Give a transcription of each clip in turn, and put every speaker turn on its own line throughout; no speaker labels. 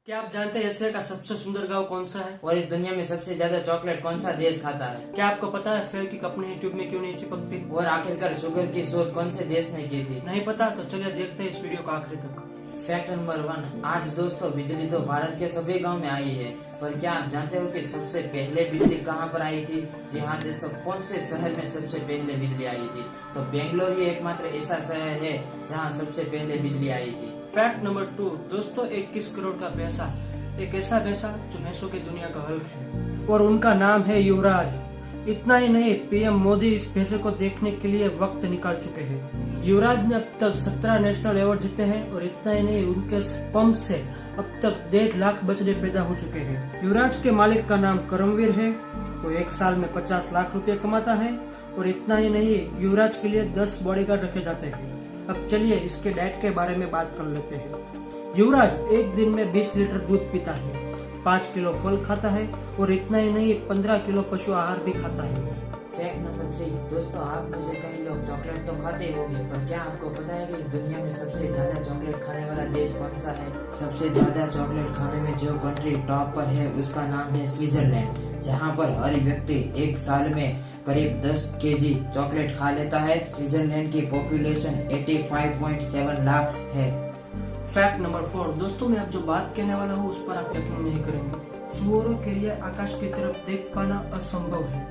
क्या आप जानते हैं एशिया का सबसे सुंदर गांव कौन सा है?
और इस दुनिया में सबसे ज्यादा चॉकलेट कौन सा देश खाता है?
क्या आपको पता है फेविक्विक अपने ही ट्यूब में क्यों नहीं चिपकती?
और आखिरकार शुगर की शोध कौन से देश ने की थी?
नहीं पता? तो चलिए देखते हैं इस वीडियो को आखिरी तक।
Fact number 1। आज दोस्तों बिजली तो भारत के सभी गांव में आई है, पर क्या आप जानते हो कि सबसे पहले बिजली कहां पर आई थी? जी हाँ दोस्तों, कौन से शहर में सबसे पहले बिजली आई थी? तो बेंगलोर ही एकमात्र ऐसा शहर है जहां सबसे पहले बिजली आई थी।
फैक्ट नंबर 2 दोस्तों, 21 करोड़ का भैंसा, एक ऐसा भैंसा जो भैंसों की दुनिया का हल्क है और उनका नाम है युवराज। इतना ही नहीं, पीएम मोदी इस भैंसे को देखने के लिए वक्त निकाल चुके हैं। युवराज ने अब तक 17 नेशनल अवार्ड जीते हैं और इतना ही नहीं, उनके स्पर्म से अब तक 1.5 लाख बछड़े पैदा हो चुके हैं। युवराज के मालिक का नाम करमवीर है, वो एक साल में 50 लाख रुपए कमाता है। और इतना ही नहीं, युवराज के लिए 10 बॉडीगार्ड रखे जाते हैं। अब चलिए इसके डाइट के बारे में बात कर लेते हैं। युवराज एक दिन में 20 लीटर दूध पीता है, 5 किलो फल खाता है और इतना ही नहीं, 15 किलो पशु आहार भी खाता है।
फैक्ट नंबर 3 दोस्तों, आप में से कई लोग चॉकलेट तो खाते ही होंगे, पर क्या आपको पता है कि इस दुनिया में सबसे ज्यादा चॉकलेट खाने वाला देश कौन सा है? सबसे ज्यादा चॉकलेट खाने में जो कंट्री टॉप पर है उसका नाम है स्विट्जरलैंड, जहां पर हर व्यक्ति एक साल में करीब 10 केजी चॉकलेट खा लेता है। स्विट्जरलैंड की पॉपुलेशन 85.7 लाख है।
फैक्ट नंबर 4 दोस्तों, मैं अब जो बात कहने वाला हूँ उस पर आप यकीन नहीं करेंगे। सुअरों के लिए आकाश की तरफ देख पाना असंभव है।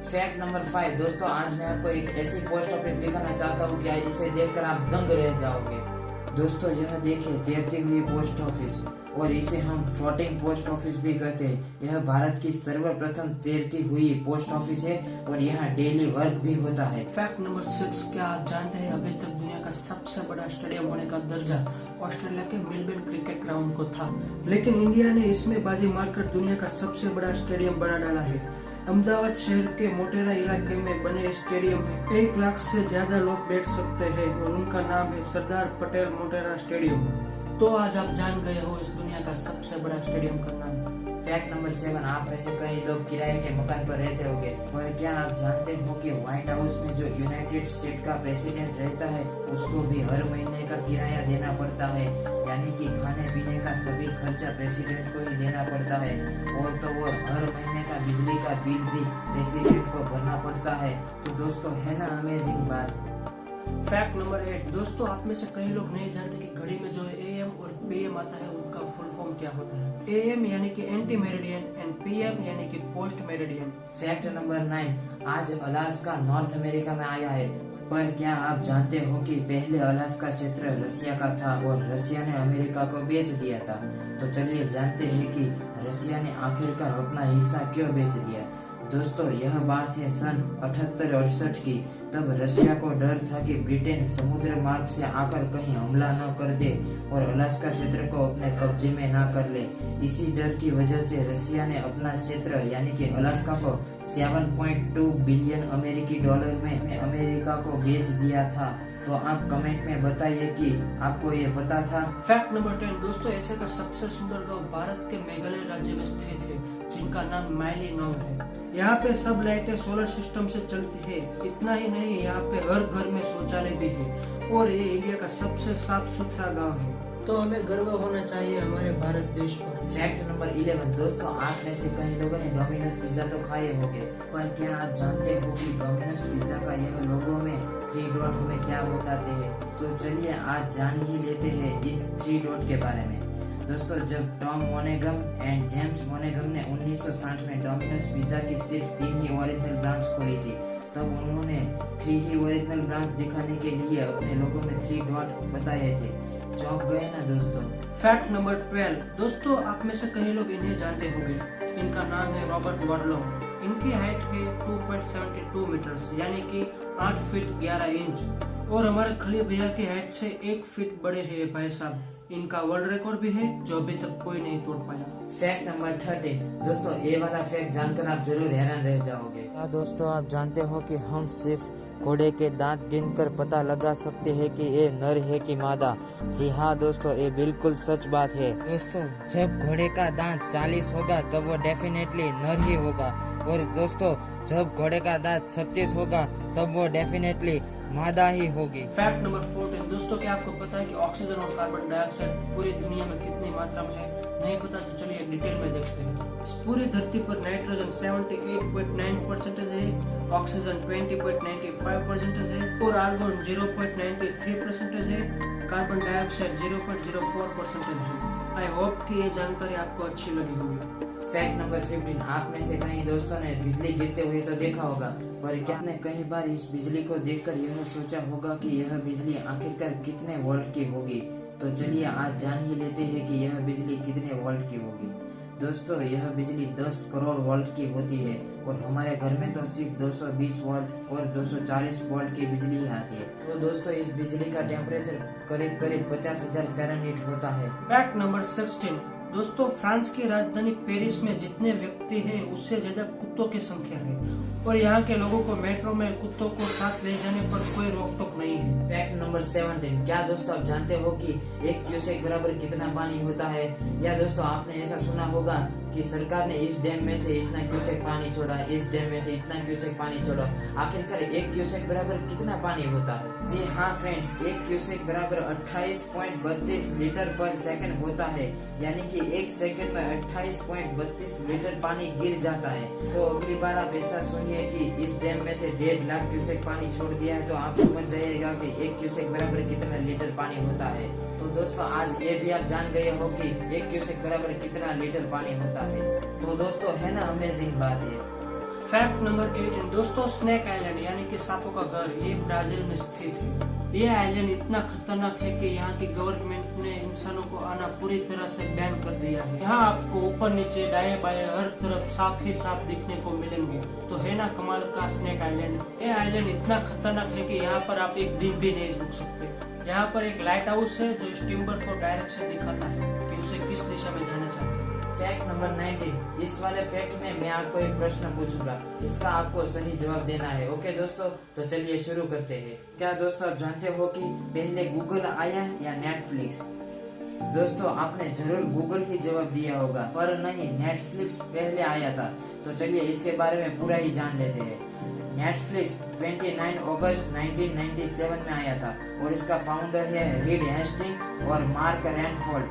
फैक्ट नंबर 5 दोस्तों, आज मैं आपको एक ऐसी पोस्ट ऑफिस दिखाना चाहता हूँ कि इसे देखकर आप दंग रह जाओगे। दोस्तों यह देखिए, तैरती हुई पोस्ट ऑफिस, और इसे हम फ्लोटिंग पोस्ट ऑफिस भी कहते हैं। यह भारत की सर्वप्रथम तैरती हुई पोस्ट ऑफिस है और यहाँ डेली वर्क भी होता है।
फैक्ट नंबर 6, क्या आप जानते हैं अभी तक दुनिया का सबसे बड़ा स्टेडियम होने का दर्जा ऑस्ट्रेलिया के मेलबर्न क्रिकेट ग्राउंड को था, लेकिन इंडिया ने इसमें बाजी मारकर दुनिया का सबसे बड़ा स्टेडियम बना डाला है। अहमदाबाद शहर के मोटेरा इलाके में बने स्टेडियम में 1 लाख से ज्यादा लोग बैठ सकते हैं और उनका नाम है सरदार पटेल मोटेरा स्टेडियम। तो आज आप जान गए हो इस दुनिया का सबसे बड़ा स्टेडियम का नाम।
फैक्ट नंबर 7, आप में से कई लोग किराए के मकान पर रहते होंगे, पर क्या आप जानते हो कि व्हाइट हाउस में जो यूनाइटेड स्टेट का प्रेसिडेंट रहता है उसको भी हर महीने का किराया देना पड़ता है, यानी कि खाने पीने का सभी खर्चा प्रेसिडेंट को ही देना पड़ता है। और तो वो हर महीने का बिजली का बिल भी प्रेसिडेंट को भरना पड़ता है। तो दोस्तों है ना अमेजिंग बात।
फैक्ट नंबर 8 दोस्तों, आप में से कई लोग नहीं जानते कि घड़ी में जो AM और PM आता है उनका फुल फॉर्म क्या होता है। AM यानी कि एंटी मेरिडियन एंड PM यानी कि पोस्ट मेरिडियन।
फैक्ट नंबर 9, आज अलास्का नॉर्थ अमेरिका में आया है, पर क्या आप जानते हो कि पहले अलास्का क्षेत्र रसिया का था और रसिया ने अमेरिका को बेच दिया था? तो चलिए जानते हैं कि रसिया ने आखिरकार अपना हिस्सा क्यों बेच दिया। दोस्तों यह बात है सन 78-68 की। तब रशिया को डर था कि ब्रिटेन समुद्र मार्ग से आकर कहीं हमला न कर दे और अलास्का क्षेत्र को अपने कब्जे में न कर ले। इसी डर की वजह से रशिया ने अपना क्षेत्र यानी कि अलास्का को 7.2 बिलियन अमेरिकी डॉलर में अमेरिका को बेच दिया था। तो आप कमेंट में बताइए कि आपको ये पता था।
फैक्ट नंबर 10 दोस्तों, एशिया का सबसे सुंदर गांव भारत के मेघालय राज्य में स्थित है, जिनका नाम माइली नौ है। यहाँ पे सब लाइटें सोलर सिस्टम से चलती है। इतना ही नहीं, यहाँ पे हर घर में शौचालय भी है और ये इंडिया का सबसे साफ सुथरा गाँव है। तो हमें गर्व होना चाहिए हमारे भारत देश पर।
फैक्ट नंबर 11 दोस्तों, आप में से कई लोगों ने डोमिनोज पिज्जा तो खाए होंगे, पर क्या आप जानते हो कि डोमिनोज पिज्जा का यह लोगो में 3 डॉट हमें क्या बताते हैं? तो चलिए आज जान ही लेते हैं इस 3 डॉट के बारे में। दोस्तों जब टॉम मोनेगम एंड जेम्स मोनेगम ने 1960 में डोमिनोज पिज्जा की सिर्फ 3 ही ओरिजिनल ब्रांच खोली थी, तब उन्होंने 3 ही ओरिजिनल ब्रांच दिखाने के लिए अपने लोगो में 3 डॉट बताए थे। चौंक गए ना दोस्तों।
फैक्ट नंबर 12 दोस्तों, आप में से कई लोग इन्हें जानते होंगे। इनका नाम है रॉबर्ट वार्लो। इनकी हाइट है 2.72 मीटर्स यानी कि 8 फीट 11 इंच और हमारे खली भैया की हाइट से 1 फीट बड़े हैं भाई साहब। इनका वर्ल्ड रिकॉर्ड भी है जो अभी तक कोई नहीं तोड़ पाया।
फैक्ट नंबर 13 दोस्तों, ये वाला फैक्ट जानकर आप जरूर हैरान रह जाओगे। क्या दोस्तों आप जानते हो कि हम सिर्फ घोड़े के दांत गिनकर पता लगा सकते हैं कि ये नर है कि मादा? जी हाँ दोस्तों, ये बिल्कुल सच बात है। दोस्तों जब घोड़े का दांत 40 होगा तब वो डेफिनेटली नर ही होगा, और दोस्तों जब घोड़े का दांत 36 होगा तब वो डेफिनेटली मादा ही होगी।
फैक्ट नंबर 14 दोस्तों, क्या आपको पता है कि ऑक्सीजन और कार्बन डाइऑक्साइड पूरी दुनिया में कितनी मात्रा में है? नहीं पता तो चलिए डिटेल में देखते हैं। इस पूरी धरती पर नाइट्रोजन 78.9% है, ऑक्सीजन 20.95% है और आर्गन 0.93% है, कार्बन डाइऑक्साइड 0.04% है। आई होप कि ये जानकारी आपको अच्छी लगी होगी।
फैक्ट नंबर 15, आप में से कई दोस्तों ने बिजली गिरते हुए तो देखा होगा, पर क्या आपने कई बार इस बिजली को देखकर यह सोचा होगा कि यह बिजली आखिरकार कितने वोल्ट की होगी? तो चलिए आज जान ही लेते हैं कि यह बिजली कितने वोल्ट की होगी। दोस्तों, यह बिजली 10 करोड़ वोल्ट की होती है और हमारे घर में तो सिर्फ 220 वोल्ट और 240 वोल्ट की बिजली ही आती है। तो दोस्तों, इस बिजली का टेम्परेचर करीब 50,000 फ़ारेनहाइट होता है।
फैक्ट नंबर 16, दोस्तों फ्रांस की राजधानी पेरिस में जितने व्यक्ति हैं उससे ज्यादा कुत्तों की संख्या है और यहाँ के लोगों को मेट्रो में कुत्तों को साथ ले जाने पर कोई रोक टोक नहीं है।
फैक्ट नंबर 17, क्या दोस्तों आप जानते हो कि 1 क्यूसेक बराबर कितना पानी होता है? या दोस्तों आपने ऐसा सुना होगा कि सरकार ने इस डैम में से इतना क्यूसेक पानी छोड़ा, इस डैम में से इतना क्यूसेक पानी छोड़ा। आखिरकार 1 क्यूसेक बराबर कितना पानी होता है? जी हाँ फ्रेंड्स, 1 क्यूसेक बराबर 28.32 लीटर पर सेकंड होता है, यानी कि 1 सेकंड में 28.32 लीटर पानी गिर जाता है। तो अगली बार आप ऐसा सुनिए कि इस डैम में से 1.5 लाख क्यूसेक पानी छोड़ दिया है, तो आप समझ जाइएगा कि 1 क्यूसेक बराबर कितना लीटर पानी होता है। तो दोस्तों आज ये भी आप जान गए हो कि 1 क्यूसेक बराबर कितना लीटर पानी होता है। तो दोस्तों है ना अमेजिंग बात ये।
फैक्ट नंबर 18, दोस्तों स्नेक आइलैंड यानी कि सांपों का घर, ये ब्राजील में स्थित है। ये आइलैंड इतना खतरनाक है कि यहाँ की गवर्नमेंट ने इंसानों को आना पूरी तरह से बैन कर दिया है। यहाँ आपको ऊपर नीचे दाएं बाएं हर तरफ सांप ही सांप दिखने को मिलेंगे। तो है ना कमाल का स्नेक आइलैंड। ये आइलैंड इतना खतरनाक है कि यहाँ पर आप एक दिन भी नहीं रुक सकते। यहाँ पर एक लाइट हाउस है जो स्टीमर को डायरेक्शन दिखाता है कि उसे किस दिशा में जाना चाहिए।
फैक्ट नंबर 19, इस वाले फैक्ट में मैं आपको एक प्रश्न पूछूंगा, इसका आपको सही जवाब देना है। ओके दोस्तों, तो चलिए शुरू करते हैं। क्या दोस्तों आप जानते हो कि पहले गूगल आया या नेटफ्लिक्स? दोस्तों आपने जरूर गूगल ही जवाब दिया होगा, पर नहीं, नेटफ्लिक्स पहले आया था। तो चलिए इसके बारे में पूरा ही जान लेते हैं। नेटफ्लिक्स 29 अगस्त 1997 में आया था और इसका फाउंडर है रीड हेस्टिंग और मार्क रैनफोर्ड,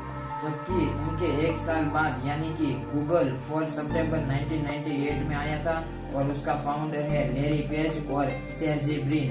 जबकि उनके 1 साल बाद यानी कि गूगल 4 सितंबर 1998 में आया था और उसका फाउंडर है लैरी पेज और सर्जी ब्रिन।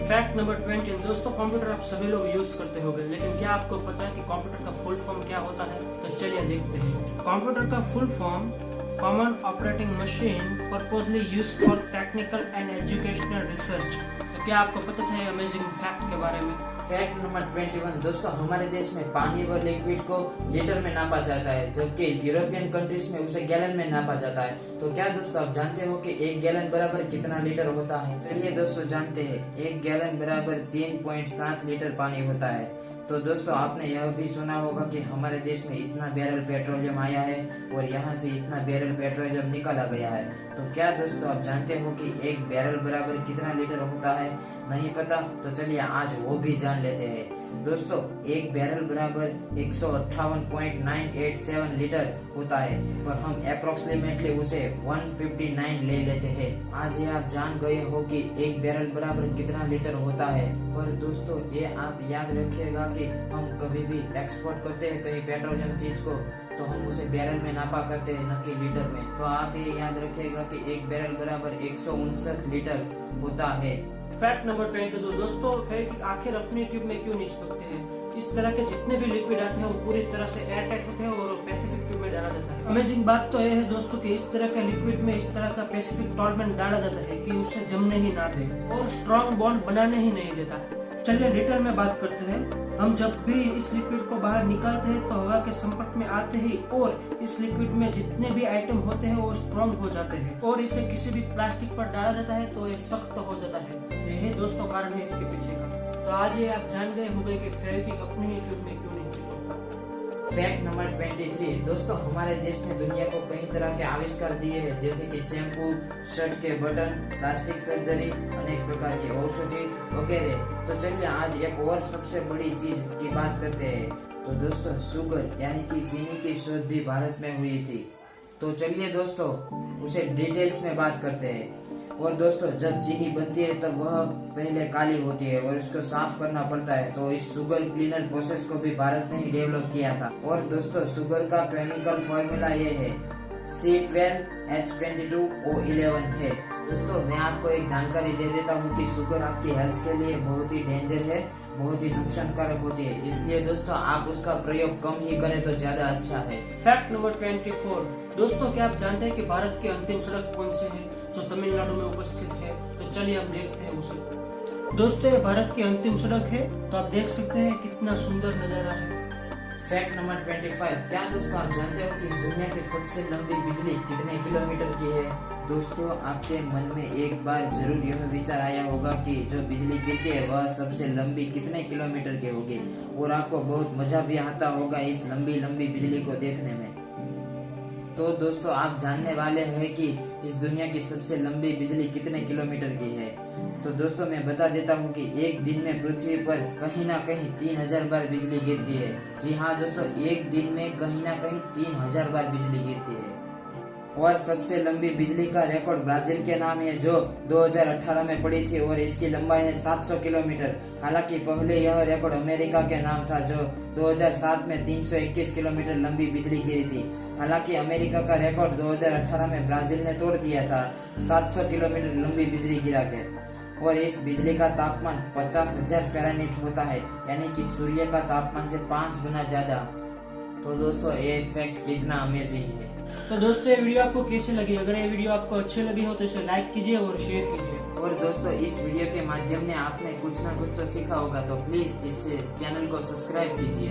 फैक्ट नंबर 20, दोस्तों कंप्यूटर आप सभी लोग यूज करते होंगे, लेकिन क्या आपको पता है कि कंप्यूटर का फुल फॉर्म क्या होता है? तो चलिए देखते हैं। कंप्यूटर का full form common operating machine purposely used for technical and educational research. तो क्या आपको पता था अमेजिंग फैक्ट के बारे में?
फैक्ट नंबर 21, दोस्तों हमारे देश में पानी व लिक्विड को लीटर में नापा जाता है, जबकि यूरोपियन कंट्रीज में उसे गैलन में नापा जाता है। तो क्या दोस्तों आप जानते हो कि 1 गैलन बराबर कितना लीटर होता है? चलिए दोस्तों जानते हैं, 1 गैलन बराबर 3.7 लीटर पानी होता है। तो दोस्तों आपने यह भी सुना होगा कि हमारे देश में इतना बैरल पेट्रोलियम आया है और यहाँ से इतना बैरल पेट्रोलियम निकाला गया है। तो क्या दोस्तों आप जानते हो कि 1 बैरल बराबर कितना लीटर होता है? नहीं पता? तो चलिए आज वो भी जान लेते हैं। दोस्तों 1 बैरल बराबर 158.987 लीटर होता है, पर हम अप्रोक्सीमेटली उसे 159 ले लेते हैं। आज ये आप जान गए हो कि 1 बैरल बराबर कितना लीटर होता है। पर दोस्तों ये आप याद रखिएगा कि हम कभी भी एक्सपोर्ट करते हैं कहीं पेट्रोलियम चीज को, तो हम उसे बैरल में नापा करते हैं, न कि लीटर में। तो आप ये याद रखिएगा कि 1 बैरल बराबर 159 लीटर होता है।
फैक्ट नंबर 22, दोस्तों फेविक्विक आखिर अपनी ट्यूब में क्यों नहीं चिपकते हैं? इस तरह के जितने भी लिक्विड आते हैं वो पूरी तरह से एयर टाइट होते हैं और पैसिफिक ट्यूब में डाला जाता है। अमेजिंग बात तो यह है दोस्तों कि इस तरह के लिक्विड में इस तरह का पैसिफिक टॉलमेंट डाला जाता है कि उसे जमने ही ना दे और स्ट्रॉन्ग बॉन्ड बनाने ही नहीं देता। चलिए डिटेल में बात करते हैं। हम जब भी इस लिक्विड को बाहर निकालते हैं तो हवा के संपर्क में आते ही और इस लिक्विड में जितने भी आइटम होते हैं वो स्ट्रॉन्ग हो जाते हैं और इसे किसी भी प्लास्टिक पर डाला जाता है तो ये सख्त हो जाता है। यही दोस्तों कारण है इसके पीछे का। तो आज ये आप जान गए होंगे कि फेविक्विक अपनी ही ट्यूब में क्यों नहीं चिपकता।
फैक्ट नंबर 23, दोस्तों हमारे देश ने दुनिया को कई तरह के आविष्कार दिए हैं, जैसे कि शैम्पू, शर्ट के बटन, प्लास्टिक सर्जरी, अनेक प्रकार की औषधि वगैरह। तो चलिए आज एक और सबसे बड़ी चीज की बात करते हैं। तो दोस्तों शुगर यानी कि चीनी की शोध भी भारत में हुई थी। तो चलिए दोस्तों उसे डिटेल्स में बात करते हैं। और दोस्तों जब चीनी बनती है तब वह पहले काली होती है और उसको साफ करना पड़ता है। तो इस शुगर क्लीनर प्रोसेस को भी भारत ने ही डेवलप किया था। और दोस्तों शुगर का केमिकल फॉर्मूला ये है C12H22O11 है। दोस्तों मैं आपको एक जानकारी दे देता हूँ कि शुगर आपकी हेल्थ के लिए बहुत ही डेंजर है, बहुत ही नुकसानकारक होती है, इसलिए दोस्तों आप उसका प्रयोग कम ही करें तो ज्यादा अच्छा है।
Fact number 24। दोस्तों क्या आप जानते हैं कि भारत की अंतिम सड़क कौन सी है जो तमिलनाडु में उपस्थित है? तो चलिए हम देखते हैं उसे। दोस्तों ये भारत की अंतिम सड़क है, तो आप देख सकते हैं कितना सुंदर नजारा है।
Fact number 25। क्या दोस्तों आप जानते हो कि इस दुनिया की सबसे लंबी बिजली कितने किलोमीटर की है? दोस्तों आपके मन में एक बार जरूर यह विचार आया होगा कि जो बिजली गिरती है वह सबसे लंबी कितने किलोमीटर की होगी, और आपको बहुत मजा भी आता होगा इस लंबी लंबी बिजली को देखने में। तो दोस्तों आप जानने वाले हैं कि इस दुनिया की सबसे लंबी बिजली कितने किलोमीटर की है। तो दोस्तों मैं बता देता हूँ कि एक दिन में पृथ्वी पर कहीं ना कहीं 3000 बार बिजली गिरती है। जी हाँ दोस्तों, एक दिन में कहीं ना कहीं 3000 बार बिजली गिरती है। और सबसे लंबी बिजली का रिकॉर्ड ब्राजील के नाम है जो 2018 में पड़ी थी और इसकी लंबाई है 700 किलोमीटर। हालांकि पहले यह रिकॉर्ड अमेरिका के नाम था जो 2007 में 321 किलोमीटर लंबी बिजली गिरी थी। हालांकि अमेरिका का रिकॉर्ड 2018 में ब्राजील ने तोड़ दिया था 700 किलोमीटर लंबी बिजली गिरा के। और इस बिजली का तापमान 50,000 फ़ारेनहाइट होता है, यानी कि सूर्य का तापमान से 5 गुना ज्यादा। तो दोस्तों ये फैक्ट कितना अमेजिंग है।
तो दोस्तों ये वीडियो आपको कैसी लगी? अगर ये वीडियो आपको अच्छी लगी हो तो इसे लाइक कीजिए और शेयर कीजिए।
और दोस्तों इस वीडियो के माध्यम से आपने कुछ ना कुछ तो सीखा होगा, तो प्लीज इस चैनल को सब्सक्राइब कीजिए।